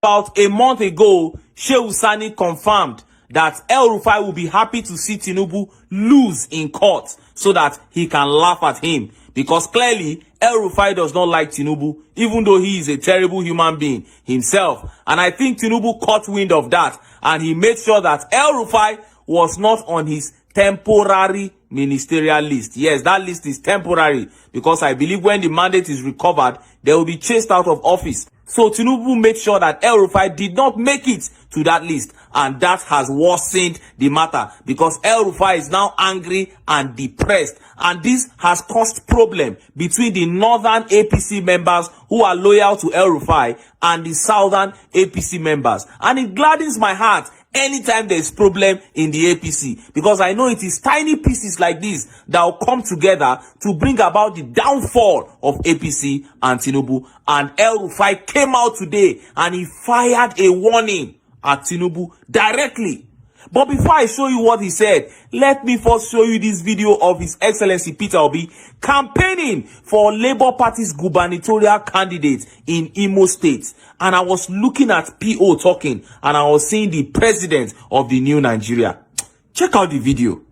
About a month ago, Shehu Sani confirmed that El-Rufai will be happy to see Tinubu lose in court so that he can laugh at him. Because clearly, El-Rufai does not like Tinubu, even though he is a terrible human being himself. And I think Tinubu caught wind of that, and he made sure that El-Rufai was not on his temporary ministerial list. Yes, that list is temporary, because I believe when the mandate is recovered, they will be chased out of office. So Tinubu made sure that El-Rufai did not make it to that list, and that has worsened the matter because El-Rufai is now angry and depressed, and this has caused problem between the northern APC members who are loyal to El-Rufai and the southern APC members. And it gladdens my heart anytime there is problem in the APC, because I know it is tiny pieces like this that will come together to bring about the downfall of APC and Tinubu. And El-Rufai came out today and he fired a warning at Tinubu directly. But before I show you what he said, let me first show you this video of His Excellency Peter Obi campaigning for Labour Party's gubernatorial candidate in Imo State. And I was looking at PO talking, and I was seeing the president of the new Nigeria. Check out the video.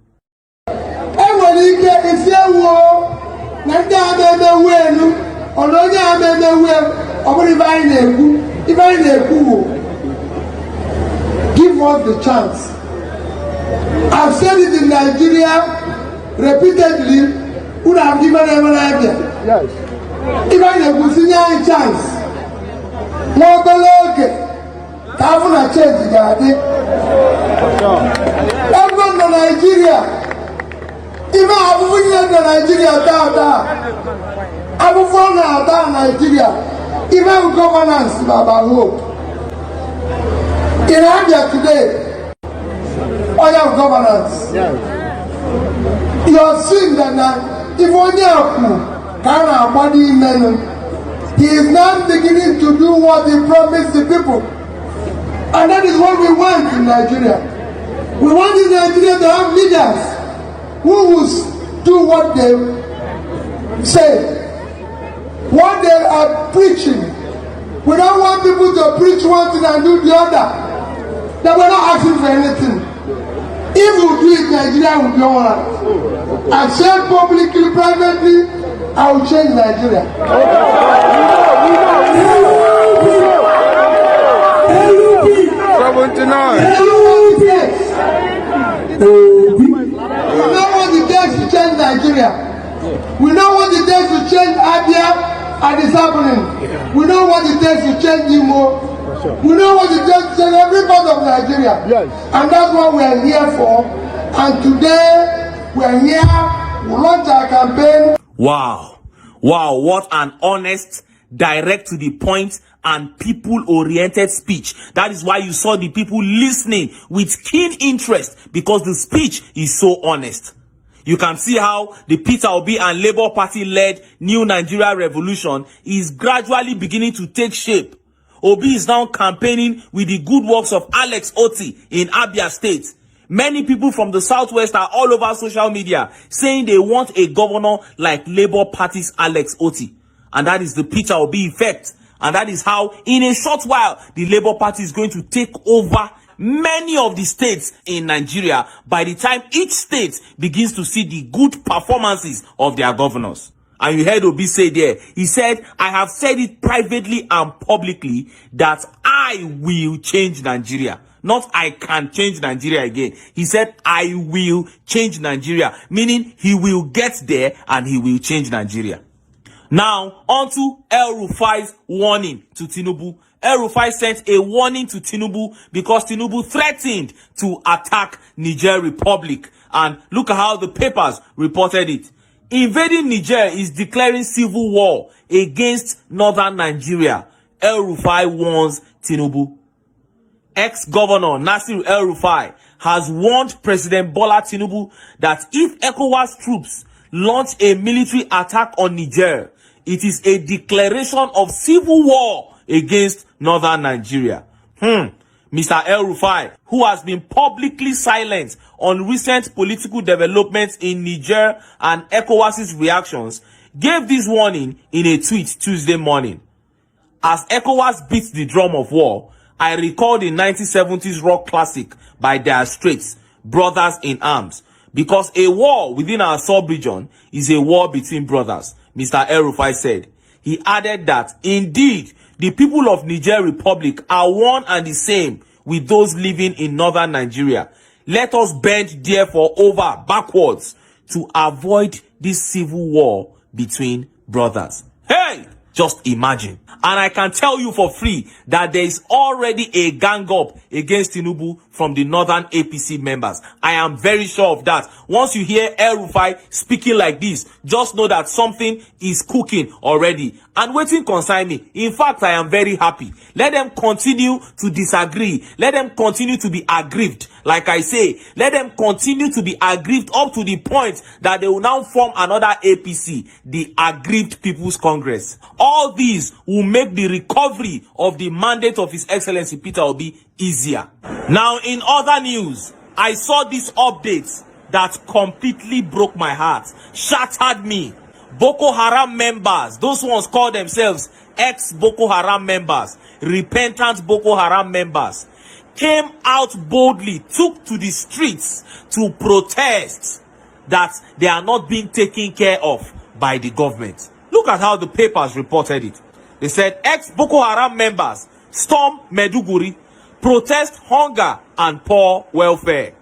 Give us the chance. I've said it in Nigeria repeatedly. Would have given everyone idea. Yes. Even a good chance. More below. Haven't a change the everyone in Nigeria. Even I've Nigeria down. I've down Nigeria. Even governance about hope. In Abia today, I have governance. Yes. You have seen that now, if only a body man, he is now beginning to do what he promised the people. And that is what we want in Nigeria. We want in Nigeria to have leaders who will do what they say, what they are preaching. We don't want people to preach one thing and do the other. That we're not asking for anything. If we do it, Nigeria will be alright. I said publicly, privately, I will change Nigeria. We know what it takes to change Nigeria. We know what it takes to change Abia, and it's happening. We know what it takes to change Imo. We know what it takes to change every part of Nigeria. Yes. And that's what we are here for. And today, we are here, we launch our campaign. Wow. Wow, what an honest, direct to the point, and people-oriented speech. That is why you saw the people listening with keen interest, because the speech is so honest. You can see how the Peter Obi and Labour Party-led New Nigeria Revolution is gradually beginning to take shape. Obi is now campaigning with the good works of Alex Oti in Abia State. Many people from the Southwest are all over social media saying they want a governor like Labour Party's Alex Oti. And that is the Peter Obi effect. And that is how, in a short while, the Labour Party is going to take over many of the states in Nigeria by the time each state begins to see the good performances of their governors. And you heard Obi say there, he said, I have said it privately and publicly that I will change Nigeria. Not I can change Nigeria again. He said, I will change Nigeria, meaning he will get there and he will change Nigeria. Now, on to El-Rufai's warning to Tinubu. El-Rufai sent a warning to Tinubu because Tinubu threatened to attack Niger Republic. And look at how the papers reported it. Invading Niger is declaring civil war against northern Nigeria. El-Rufai warns Tinubu. Ex-governor Nasir El-Rufai has warned President Bola Tinubu that if ECOWAS troops launch a military attack on Niger, it is a declaration of civil war against northern Nigeria. Mr. El-Rufai, who has been publicly silent on recent political developments in Niger and ECOWAS's reactions, gave this warning in a tweet Tuesday morning. As ECOWAS beats the drum of war, I recall the 1970s rock classic by Dire Straits, Brothers in Arms, because a war within our sub-region is a war between brothers, Mr. El-Rufai said. He added that, indeed, the people of Niger Republic are one and the same with those living in northern Nigeria. Let us bend therefore over backwards to avoid this civil war between brothers. Hey! Just imagine. And I can tell you for free that there is already a gang up against Tinubu from the northern APC members. I am very sure of that. Once you hear El-Rufai speaking like this, just know that something is cooking already. And waiting concern me. In fact, I am very happy. Let them continue to disagree. Let them continue to be aggrieved. Like I say, let them continue to be aggrieved up to the point that they will now form another APC, the Aggrieved People's Congress. All these will make the recovery of the mandate of His Excellency Peter Obi easier. Now, in other news, I saw this update that completely broke my heart, shattered me. Boko Haram members, those ones call themselves ex-Boko Haram members, repentant Boko Haram members, came out boldly, took to the streets to protest that they are not being taken care of by the government. Look at how the papers reported it. They said ex-Boko Haram members storm Maiduguri, protest hunger and poor welfare.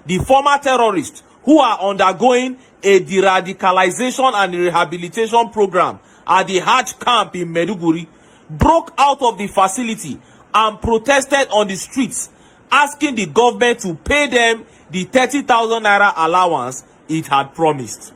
The former terrorists who are undergoing a de-radicalization and rehabilitation program at the Hajj camp in Maiduguri broke out of the facility and protested on the streets, asking the government to pay them the 30,000 naira allowance it had promised.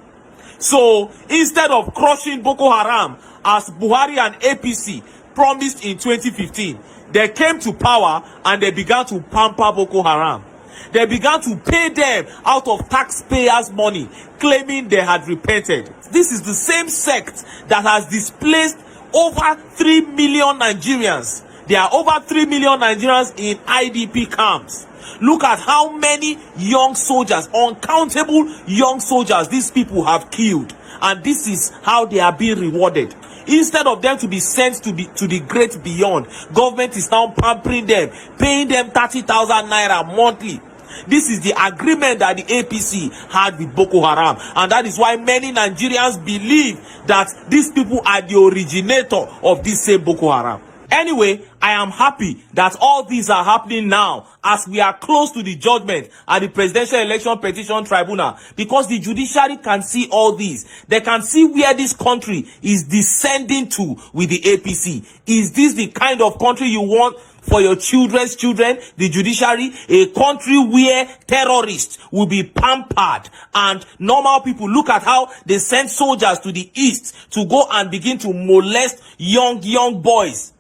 So, instead of crushing Boko Haram as Buhari and APC promised in 2015, they came to power and they began to pamper Boko Haram. They began to pay them out of taxpayers' money, claiming they had repented. This is the same sect that has displaced over 3 million Nigerians. There are over 3 million Nigerians in IDP camps. Look at how many young soldiers, uncountable young soldiers, these people have killed. And this is how they are being rewarded. Instead of them to be sent to the great beyond, government is now pampering them, paying them 30,000 naira monthly. This is the agreement that the APC had with Boko Haram. And that is why many Nigerians believe that these people are the originator of this same Boko Haram. Anyway, I am happy that all these are happening now as we are close to the judgment at the Presidential Election Petition Tribunal, because the judiciary can see all these. They can see where this country is descending to with the APC. Is this the kind of country you want for your children's children, the judiciary? A country where terrorists will be pampered and normal people. Look at how they send soldiers to the east to go and begin to molest young boys.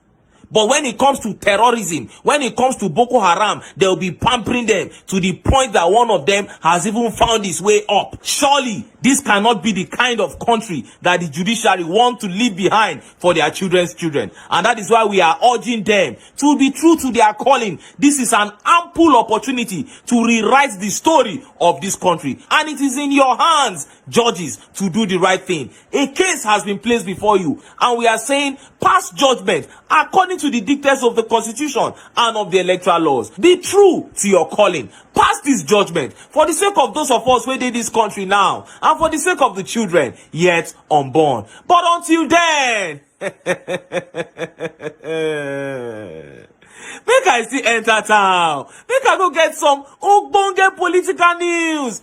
But when it comes to terrorism, when it comes to Boko Haram, they'll be pampering them to the point that one of them has even found his way up. Surely, this cannot be the kind of country that the judiciary want to leave behind for their children's children. And that is why we are urging them to be true to their calling. This is an ample opportunity to rewrite the story of this country. And it is in your hands, judges, to do the right thing. A case has been placed before you, and we are saying, pass judgment according to the dictates of the Constitution and of the electoral laws. Be true to your calling. Pass this judgment for the sake of those of us who did this country now, and for the sake of the children yet unborn. But until then, make I still enter town. Make I go get some ogbonge political news